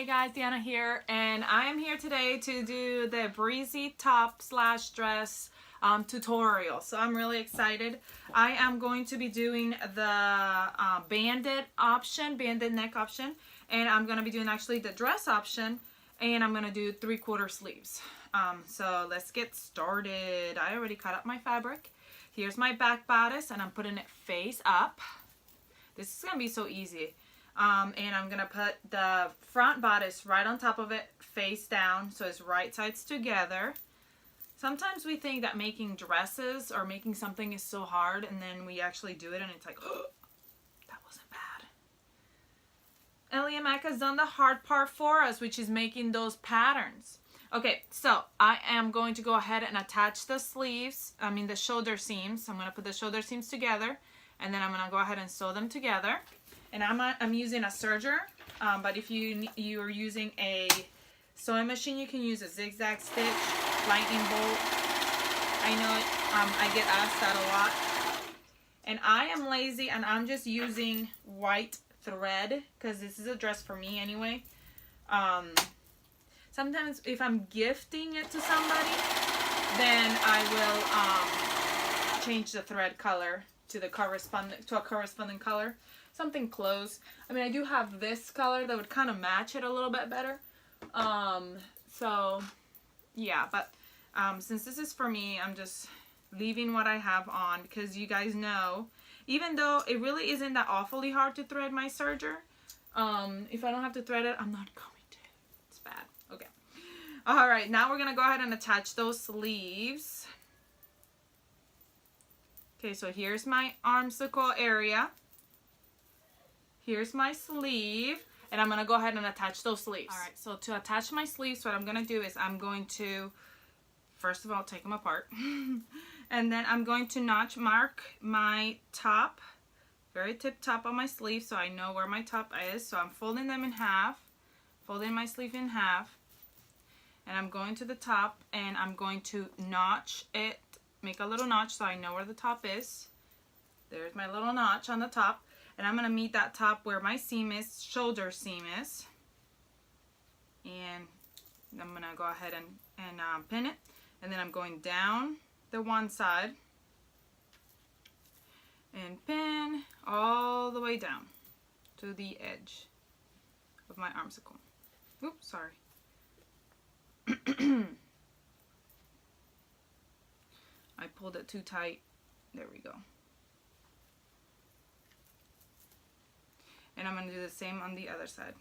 Hey guys, Deanna here, and I am here today to do the Breezy top slash dress tutorial. So I'm really excited. I am going to be doing the banded neck option, and I'm going to be doing actually the dress option, and I'm going to do 3/4 sleeves. So let's get started. I already cut up my fabric. Here's my back bodice, and I'm putting it face up. This is going to be so easy. And I'm gonna put the front bodice right on top of it, face down, so it's right sides together. Sometimes we think that making dresses or making something is so hard, and then we actually do it and it's like, oh, that wasn't bad. Ellie and Mike has done the hard part for us, which is making those patterns. Okay, so I am going to go ahead and attach the sleeves, the shoulder seams. I'm gonna put the shoulder seams together, and then I'm gonna go ahead and sew them together. And I'm using a serger, but if you are using a sewing machine, you can use a zigzag stitch, lightning bolt. I know I get asked that a lot. And I am lazy, and I'm just using white thread because this is a dress for me anyway. Sometimes if I'm gifting it to somebody, then I will change the thread color to a corresponding color. Something close. I do have this color that would kind of match it a little bit better. So yeah, but since this is for me, I'm just leaving what I have on because you guys know, even though it really isn't that awfully hard to thread my serger, if I don't have to thread it, I'm not going to. It's bad. Okay. All right, now we're gonna go ahead and attach those sleeves. Okay, so here's my armsicle area. Here's my sleeve, and I'm going to go ahead and attach those sleeves. Alright, so to attach my sleeves, what I'm going to do is I'm going to, first of all, take them apart. And then I'm going to notch mark my top, very tip top on my sleeve, so I know where my top is. So I'm folding them in half, folding my sleeve in half, and I'm going to the top, and I'm going to notch it, make a little notch so I know where the top is. There's my little notch on the top. And I'm going to meet that top where my seam is, shoulder seam is. And I'm going to go ahead and pin it. And then I'm going down the one side and pin all the way down to the edge of my armsicle. Oops, sorry. I pulled it too tight. There we go. And I'm going to do the same on the other side.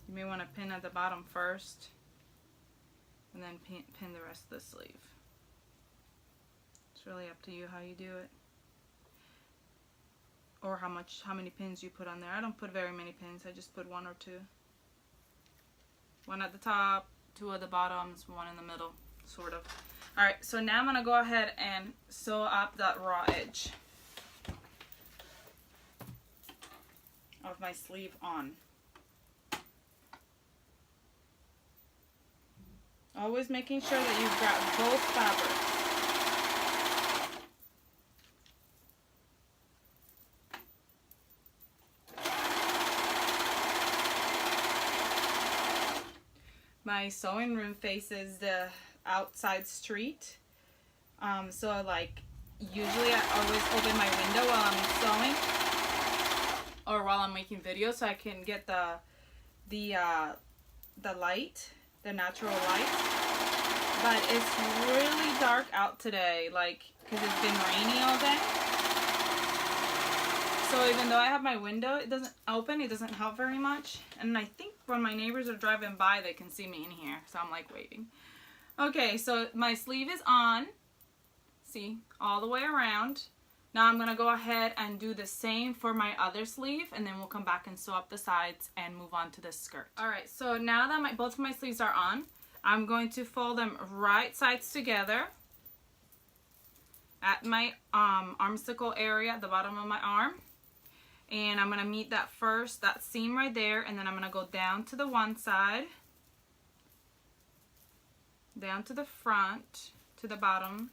You may want to pin at the bottom first and then pin the rest of the sleeve. It's really up to you how you do it. Or how many pins you put on there. I don't put very many pins. I just put 1 or 2. 1 at the top, 2 at the bottoms, 1 in the middle, sort of. Alright, so now I'm going to go ahead and sew up that raw edge of my sleeve on. Always making sure that you've got both fabrics. My sewing room faces the outside street, so like usually I always open my window while I'm sewing or while I'm making videos so I can get the light, the natural light. But it's really dark out today, like because it's been rainy all day. So even though I have my window, it doesn't open, it doesn't help very much. And I think when my neighbors are driving by, they can see me in here. So I'm like waiting. Okay, so my sleeve is on. See, all the way around. Now I'm going to go ahead and do the same for my other sleeve. And then we'll come back and sew up the sides and move on to the skirt. Alright, so now that both of my sleeves are on, I'm going to fold them right sides together at my armsicle area at the bottom of my arm. And I'm going to meet that seam right there, and then I'm going to go down to the one side, down to the front, to the bottom,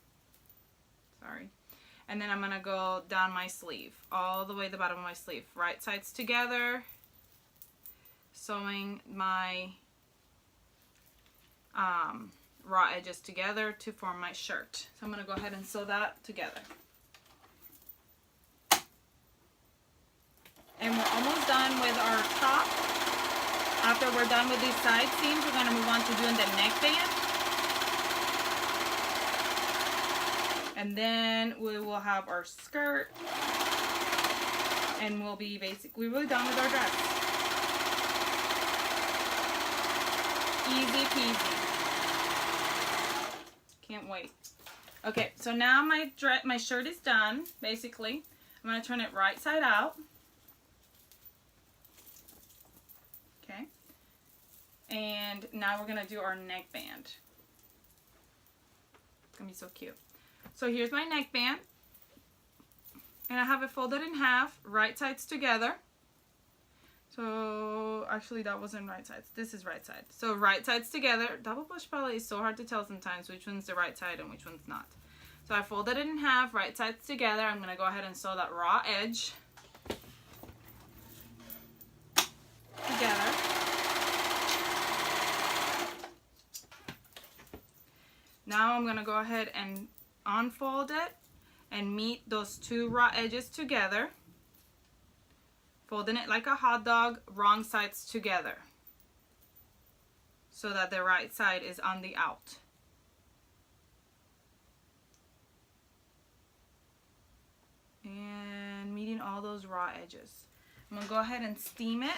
And then I'm going to go down my sleeve, all the way to the bottom of my sleeve. Right sides together, sewing my raw edges together to form my shirt. So I'm going to go ahead and sew that together. And we're almost done with our top. After we're done with these side seams, we're going to move on to doing the neckband. And then we will have our skirt. And we'll be basically really done with our dress. Easy peasy. Can't wait. Okay, so now my shirt is done, basically. I'm going to turn it right side out. Okay. And now we're going to do our neckband. It's going to be so cute. So here's my neckband. And I have it folded in half, right sides together. So actually that wasn't right sides. This is right side. So right sides together. Double push probably is so hard to tell sometimes which one's the right side and which one's not. So I folded it in half, right sides together. I'm going to go ahead and sew that raw edge together. Now I'm going to go ahead and unfold it and meet those two raw edges together. Folding it like a hot dog, wrong sides together. So that the right side is on the out. And meeting all those raw edges. I'm going to go ahead and steam it.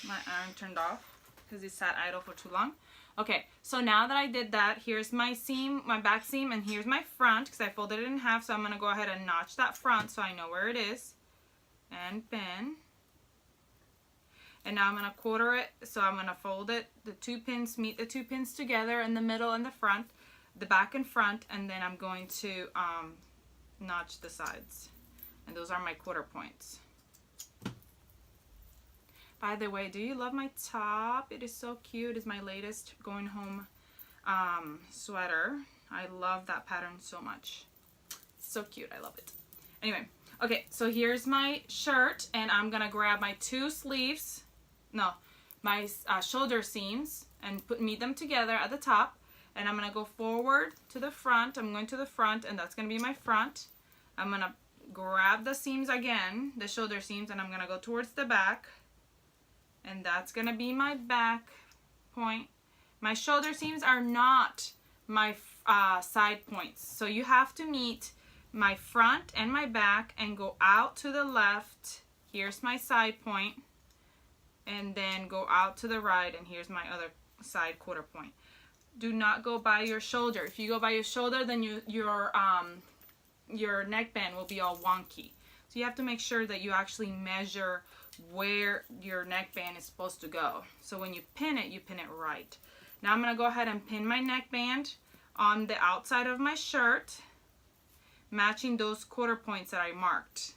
My iron turned off because it sat idle for too long. Okay, so now that I did that, here's my seam, my back seam, and here's my front because I folded it in half. So I'm going to go ahead and notch that front so I know where it is. And pin. And now I'm going to quarter it. So I'm going to fold it, the two pins, meet the two pins together in the middle and the front, the back and front, and then I'm going to notch the sides. And those are my quarter points. By the way, do you love my top? It is so cute. It's my latest going home sweater. I love that pattern so much. So cute. I love it. Anyway, okay, so here's my shirt, and I'm going to grab my two sleeves, my shoulder seams, and meet them together at the top. And I'm going to go forward to the front. I'm going to the front, and that's going to be my front. I'm going to grab the seams again, the shoulder seams, and I'm going to go towards the back. And that's going to be my back point. My shoulder seams are not my side points. So you have to meet my front and my back and go out to the left. Here's my side point. And then go out to the right, and here's my other side quarter point. Do not go by your shoulder. If you go by your shoulder, then your neckband will be all wonky. So you have to make sure that you actually measure where your neckband is supposed to go. So when you pin it right. Now I'm going to go ahead and pin my neckband on the outside of my shirt, matching those quarter points that I marked.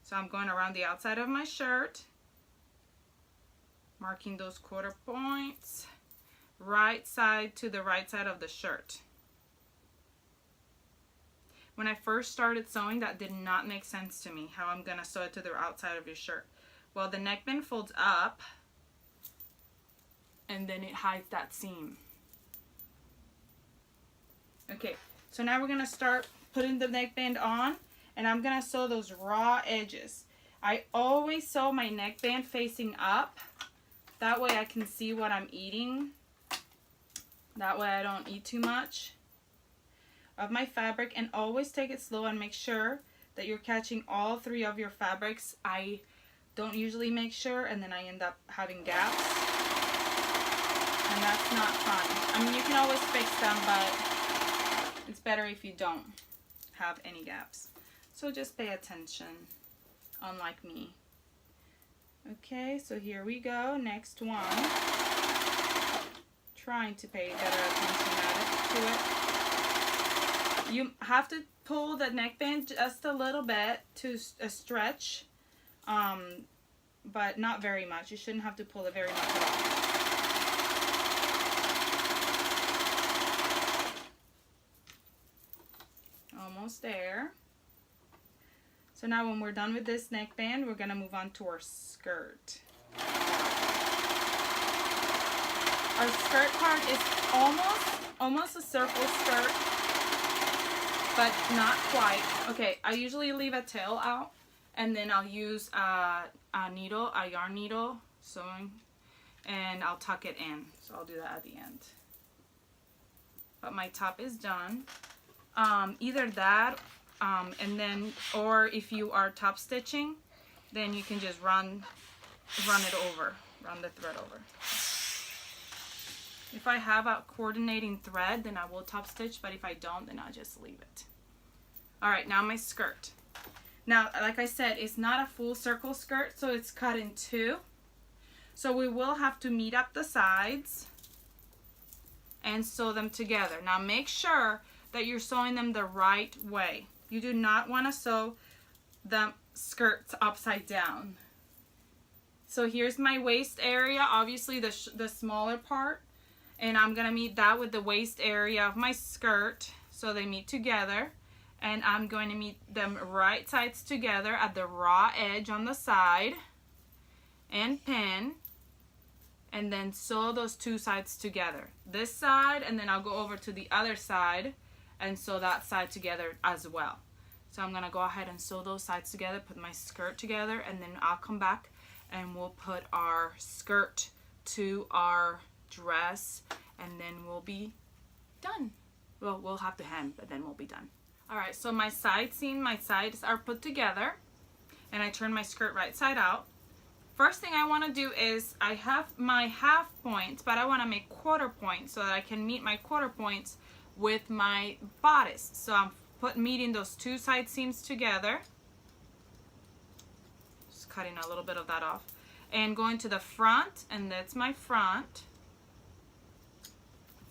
So I'm going around the outside of my shirt, marking those quarter points, right side to the right side of the shirt. When I first started sewing, that did not make sense to me, how I'm going to sew it to the outside of your shirt. Well, the neckband folds up, and then it hides that seam. Okay, so now we're going to start putting the neckband on, and I'm going to sew those raw edges. I always sew my neckband facing up. That way I can see what I'm eating. That way I don't eat too much of my fabric, and always take it slow and make sure that you're catching all three of your fabrics. I don't usually make sure, and then I end up having gaps, and that's not fun. I mean, you can always fix them, but it's better if you don't have any gaps. So just pay attention, unlike me. Okay, so here we go. Next one. Trying to pay better attention to it. You have to pull the neckband just a little bit to stretch, but not very much. You shouldn't have to pull it very much at all. So now when we're done with this neckband, we're gonna move on to our skirt. Our skirt part is almost a circle skirt, but not quite. Okay, I usually leave a tail out, and then I'll use a yarn needle, sewing, and I'll tuck it in. So I'll do that at the end. But my top is done. Either that, and then, or if you are top stitching, then you can just run the thread over. If I have a coordinating thread, then I will top stitch, but if I don't, then I'll just leave it. All right, now my skirt. Now, like I said, it's not a full circle skirt, so it's cut in two. So we will have to meet up the sides and sew them together. Now make sure that you're sewing them the right way. You do not want to sew the skirts upside down. So here's my waist area, obviously the smaller part, and I'm gonna meet that with the waist area of my skirt, so they meet together. And I'm going to meet them right sides together at the raw edge on the side and pin, and then sew those two sides together. This side, and then I'll go over to the other side and sew that side together as well. So I'm gonna go ahead and sew those sides together, put my skirt together, and then I'll come back and we'll put our skirt to our dress, and then we'll be done. Well, we'll have to hem, but then we'll be done. All right, so my side seam, my sides are put together, and I turn my skirt right side out. First thing I want to do is, I have my half points, but I want to make quarter points so that I can meet my quarter points with my bodice. So I'm meeting those two side seams together. Just cutting a little bit of that off. And going to the front, and that's my front.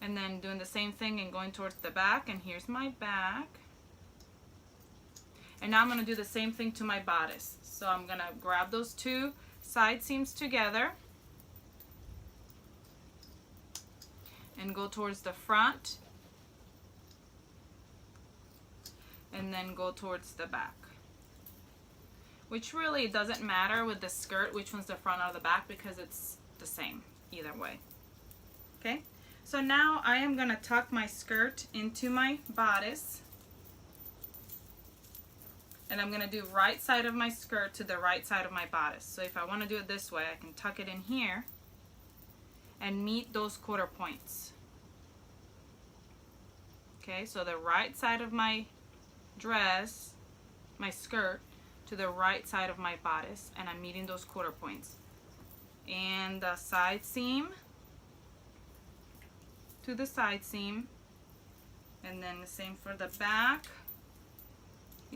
And then doing the same thing and going towards the back, and here's my back. And now I'm going to do the same thing to my bodice. So I'm going to grab those two side seams together and go towards the front, and then go towards the back. Which really doesn't matter with the skirt which one's the front or the back, because it's the same either way. Okay, so now I am going to tuck my skirt into my bodice. And I'm going to do right side of my skirt to the right side of my bodice. So if I want to do it this way, I can tuck it in here and meet those quarter points. Okay, so the right side of my dress, my skirt, to the right side of my bodice, and I'm meeting those quarter points. And the side seam to the side seam, and then the same for the back.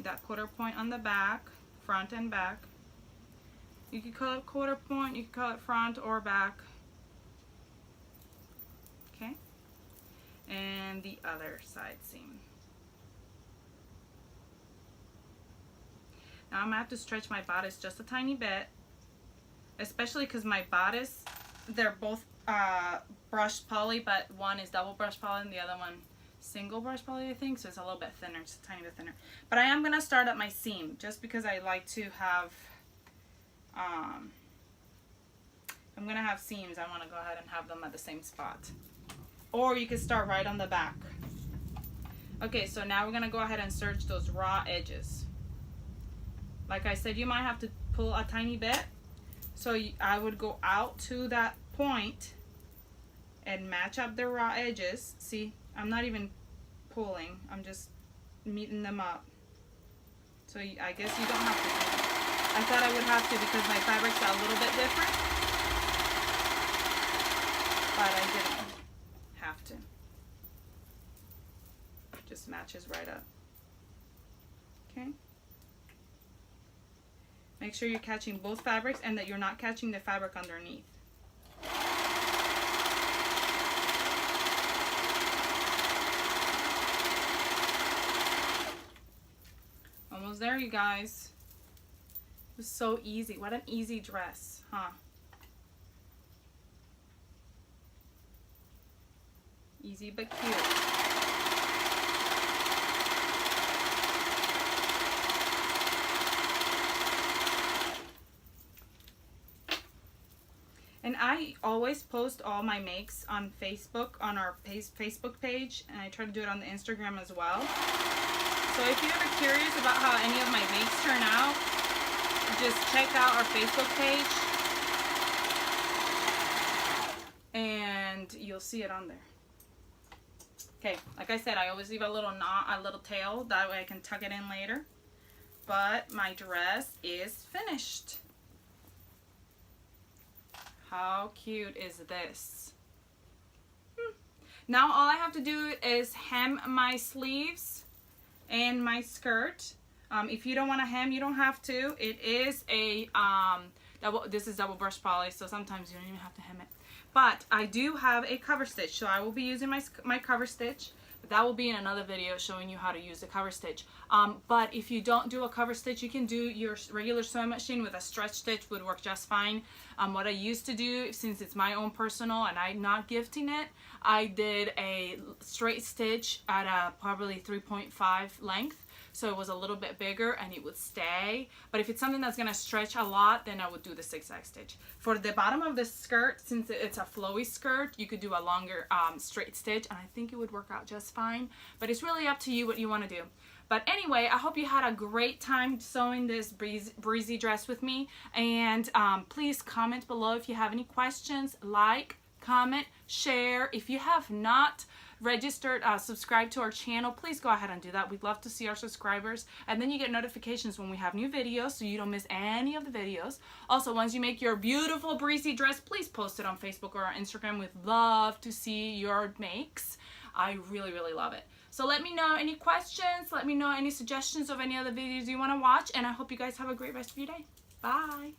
That quarter point on the back, front and back. You can call it quarter point, you can call it front or back. Okay, and the other side seam. Now I'm gonna have to stretch my bodice just a tiny bit, especially because my bodice, they're both brushed poly, but one is double brush poly and the other one single brush poly, I think, so it's a little bit thinner, just a tiny bit thinner. But I am going to start at my seam, just because I like to have, I'm going to have seams, I want to go ahead and have them at the same spot. Or you can start right on the back. Okay, so now we're going to go ahead and serge those raw edges. Like I said, you might have to pull a tiny bit, so I would go out to that point and match up the raw edges. See, I'm not even pulling, I'm just meeting them up. So I guess you don't have to do that. I thought I would have to because my fabrics are a little bit different, but I didn't have to. Just matches right up. Okay. Make sure you're catching both fabrics and that you're not catching the fabric underneath. Almost there, you guys. It was so easy. What an easy dress, huh? Easy but cute. I always post all my makes on Facebook, on our Facebook page, and I try to do it on the Instagram as well. So if you're ever curious about how any of my makes turn out, just check out our Facebook page and you'll see it on there. Okay, like I said, I always leave a little knot, a little tail, that way I can tuck it in later. But my dress is finished. How cute is this? Now all I have to do is hem my sleeves and my skirt. If you don't want to hem, you don't have to. It is a this is double brush poly, so sometimes you don't even have to hem it. But I do have a cover stitch, so I will be using my cover stitch. But that will be in another video showing you how to use the cover stitch. But if you don't do a cover stitch, you can do your regular sewing machine with a stretch stitch, would work just fine. What I used to do, since it's my own personal and I'm not gifting it, I did a straight stitch at a probably 3.5 length. So it was a little bit bigger and it would stay. But if it's something that's going to stretch a lot, then I would do the zigzag stitch. For the bottom of the skirt, since it's a flowy skirt, you could do a longer straight stitch, and I think it would work out just fine. But it's really up to you what you want to do. But anyway, I hope you had a great time sewing this breezy dress with me. And please comment below if you have any questions. Like, comment, share. If you have not registered, subscribe to our channel, please go ahead and do that. We'd love to see our subscribers, and then you get notifications when we have new videos, so you don't miss any of the videos. Also, once you make your beautiful breezy dress, please post it on Facebook or on Instagram. We'd love to see your makes. I really love it. So let me know any questions, let me know any suggestions of any other videos you want to watch, and I hope you guys have a great rest of your day. Bye.